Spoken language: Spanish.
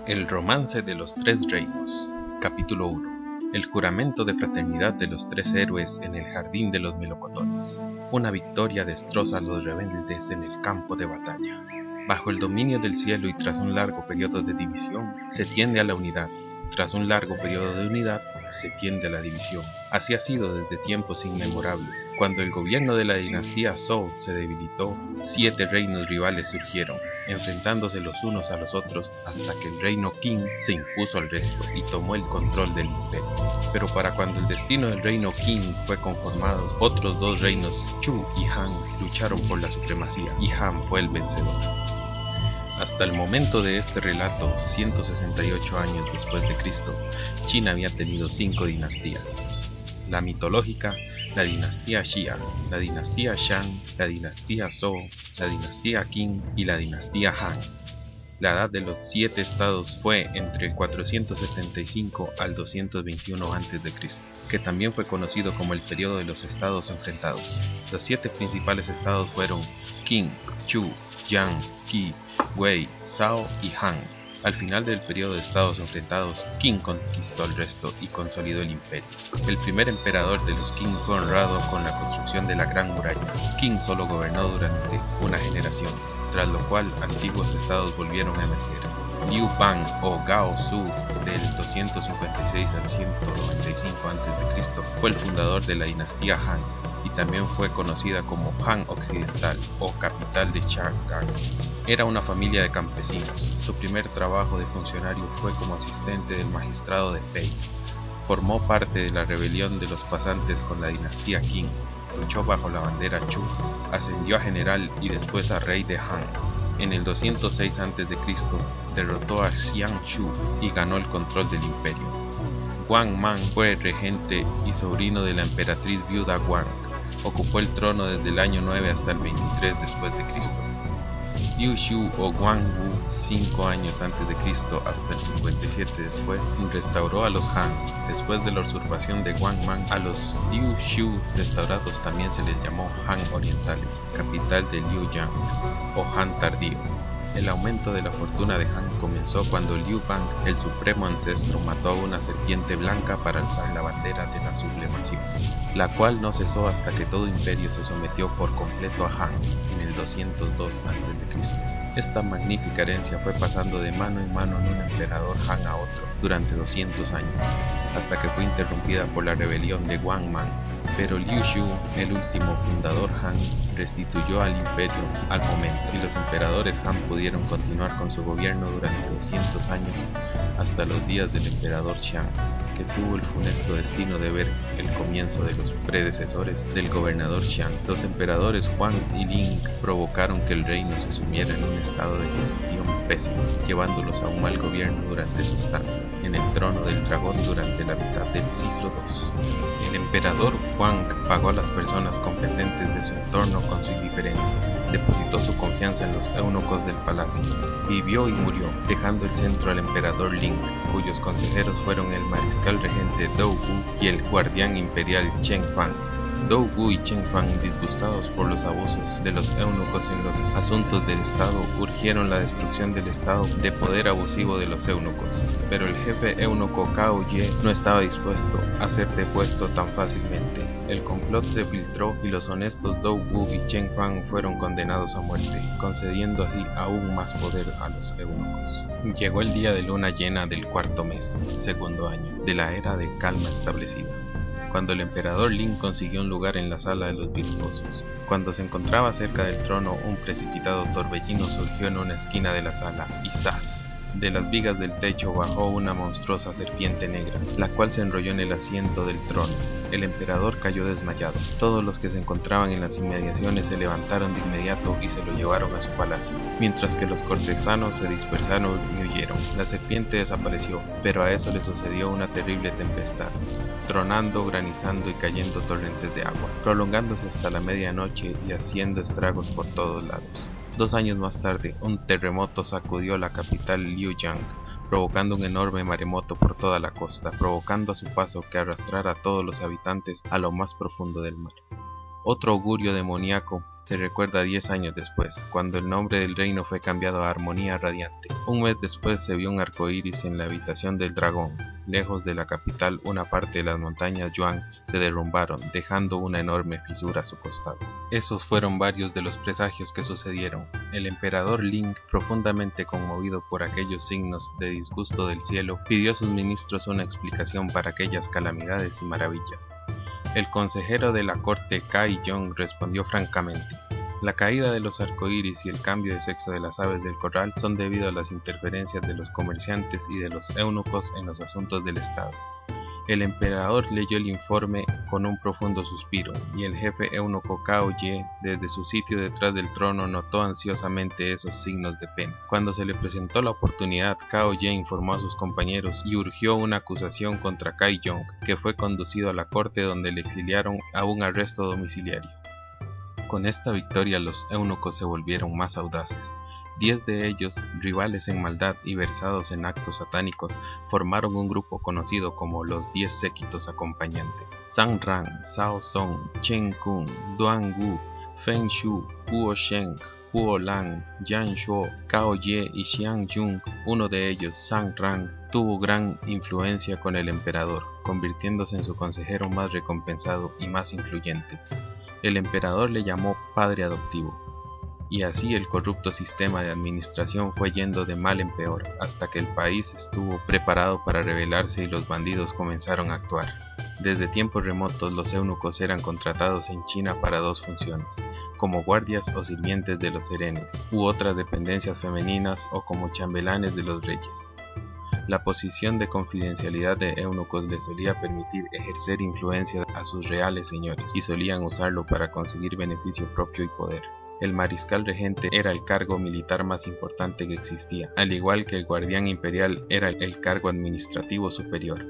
El romance de los tres reinos. Capítulo 1. El juramento de fraternidad de los tres héroes en el jardín de los melocotones. Una victoria destroza a los rebeldes en el campo de batalla. Bajo el dominio del cielo y tras un largo periodo de división, se tiende a la unidad. Tras un largo periodo de unidad, se tiende a la división. Así ha sido desde tiempos inmemorables. Cuando el gobierno de la dinastía Zhou se debilitó, 7 reinos rivales surgieron, enfrentándose los unos a los otros hasta que el reino Qin se impuso al resto y tomó el control del imperio. Pero para cuando el destino del reino Qin fue conformado, otros 2 reinos, Chu y Han, lucharon por la supremacía y Han fue el vencedor. Hasta el momento de este relato, 168 años después de Cristo, China había tenido 5 dinastías. La mitológica, la dinastía Xia, la dinastía Shang, la dinastía Zhou, la dinastía Qin y la dinastía Han. La edad de los 7 estados fue entre el 475 al 221 a.C., que también fue conocido como el periodo de los estados enfrentados. Los 7 principales estados fueron Qin, Chu, Yang, Qi, Wei, Zhao y Han. Al final del periodo de estados enfrentados, Qin conquistó el resto y consolidó el imperio. El primer emperador de los Qin fue honrado con la construcción de la Gran Muralla. Qin solo gobernó durante una generación, tras lo cual antiguos estados volvieron a emerger. Liu Bang o Gao Su, del 256 al 195 a.C., fue el fundador de la dinastía Han y también fue conocida como Han Occidental o capital de Chang'an. Era una familia de campesinos. Su primer trabajo de funcionario fue como asistente del magistrado de Fei. Formó parte de la rebelión de los pasantes con la dinastía Qin. Luchó bajo la bandera Chu, ascendió a general y después a rey de Han. En el 206 a.C. derrotó a Xiang Shu y ganó el control del imperio. Wang Mang fue regente y sobrino de la emperatriz viuda Wang. Ocupó el trono desde el año 9 hasta el 23 después de Cristo. Liu Shu o Guang Wu, 5 años antes de Cristo hasta el 57 después, restauró a los Han. Después de la usurpación de Wang Mang, a los Liu Shu restaurados también se les llamó Han Orientales, capital de Liu Yang, o Han tardío. El aumento de la fortuna de Han comenzó cuando Liu Bang, el supremo ancestro, mató a una serpiente blanca para alzar la bandera de la sublevación, la cual no cesó hasta que todo imperio se sometió por completo a Han en el 202 a.C. Esta magnífica herencia fue pasando de mano en mano en un emperador Han a otro durante 200 años, hasta que fue interrumpida por la rebelión de Wang Mang. Pero Liu Shu, el último fundador Han, restituyó al imperio al momento, y los emperadores Han pudieron continuar con su gobierno durante 200 años hasta los días del emperador Xiang, que tuvo el funesto destino de ver el comienzo de los predecesores del gobernador Xiang. Los emperadores Huang y Ling provocaron que el reino se sumiera en un estado de gestión pésimo, llevándolos a un mal gobierno durante su estancia en el trono del dragón durante la mitad del siglo II. El emperador Huang pagó a las personas competentes de su entorno con su indiferencia, depositó su confianza en los eunucos del palacio, vivió y murió, dejando el centro al emperador Ling, cuyos consejeros fueron el mariscal regente Dou Wu y el guardián imperial Cheng Fang. Dou Wu y Cheng Fang, disgustados por los abusos de los eunucos en los asuntos del Estado, urgieron la destrucción del estado de poder abusivo de los eunucos, pero el jefe eunuco Cao Ye no estaba dispuesto a ser depuesto tan fácilmente. El complot se filtró y los honestos Dou Wu y Cheng Fang fueron condenados a muerte, concediendo así aún más poder a los eunucos. Llegó el día de luna llena del 4º mes, segundo año, de la era de calma establecida, cuando el emperador Ling consiguió un lugar en la sala de los virtuosos. Cuando se encontraba cerca del trono, un precipitado torbellino surgió en una esquina de la sala, y ¡zas! De las vigas del techo bajó una monstruosa serpiente negra, la cual se enrolló en el asiento del trono. El emperador cayó desmayado. Todos los que se encontraban en las inmediaciones se levantaron de inmediato y se lo llevaron a su palacio, mientras que los cortesanos se dispersaron y huyeron. La serpiente desapareció, pero a eso le sucedió una terrible tempestad, tronando, granizando y cayendo torrentes de agua, prolongándose hasta la medianoche y haciendo estragos por todos lados. 2 años más tarde, un terremoto sacudió la capital Liuyang, provocando un enorme maremoto por toda la costa, provocando a su paso que arrastrara a todos los habitantes a lo más profundo del mar. Otro augurio demoníaco Se recuerda 10 años después, cuando el nombre del reino fue cambiado a Armonía Radiante. Un mes después se vio un arco iris en la habitación del dragón. Lejos de la capital, una parte de las montañas Yuan se derrumbaron, dejando una enorme fisura a su costado. Esos fueron varios de los presagios que sucedieron. El emperador Ling, profundamente conmovido por aquellos signos de disgusto del cielo, pidió a sus ministros una explicación para aquellas calamidades y maravillas. El consejero de la corte Kai Yong respondió francamente: la caída de los arcoíris y el cambio de sexo de las aves del corral son debido a las interferencias de los comerciantes y de los eunucos en los asuntos del Estado. El emperador leyó el informe con un profundo suspiro, y el jefe eunuco Cao Ye, desde su sitio detrás del trono, notó ansiosamente esos signos de pena. Cuando se le presentó la oportunidad, Cao Ye informó a sus compañeros y urgió una acusación contra Kai Yong, que fue conducido a la corte, donde le exiliaron a un arresto domiciliario. Con esta victoria los eunucos se volvieron más audaces. 10 de ellos, rivales en maldad y versados en actos satánicos, formaron un grupo conocido como los 10 séquitos acompañantes. Zhang Ran, Zhao Song, Chen Kun, Duan Gu, Feng Shu, Huo Sheng, Huo Lang, Yan Shuo, Cao Ye y Xiang Jung. Uno de ellos, Zhang Ran, tuvo gran influencia con el emperador, convirtiéndose en su consejero más recompensado y más influyente. El emperador le llamó padre adoptivo. Y así el corrupto sistema de administración fue yendo de mal en peor, hasta que el país estuvo preparado para rebelarse y los bandidos comenzaron a actuar. Desde tiempos remotos los eunucos eran contratados en China para 2 funciones: como guardias o sirvientes de los herenes, u otras dependencias femeninas, o como chambelanes de los reyes. La posición de confidencialidad de eunucos les solía permitir ejercer influencia a sus reales señores, y solían usarlo para conseguir beneficio propio y poder. El mariscal regente era el cargo militar más importante que existía, al igual que el guardián imperial era el cargo administrativo superior.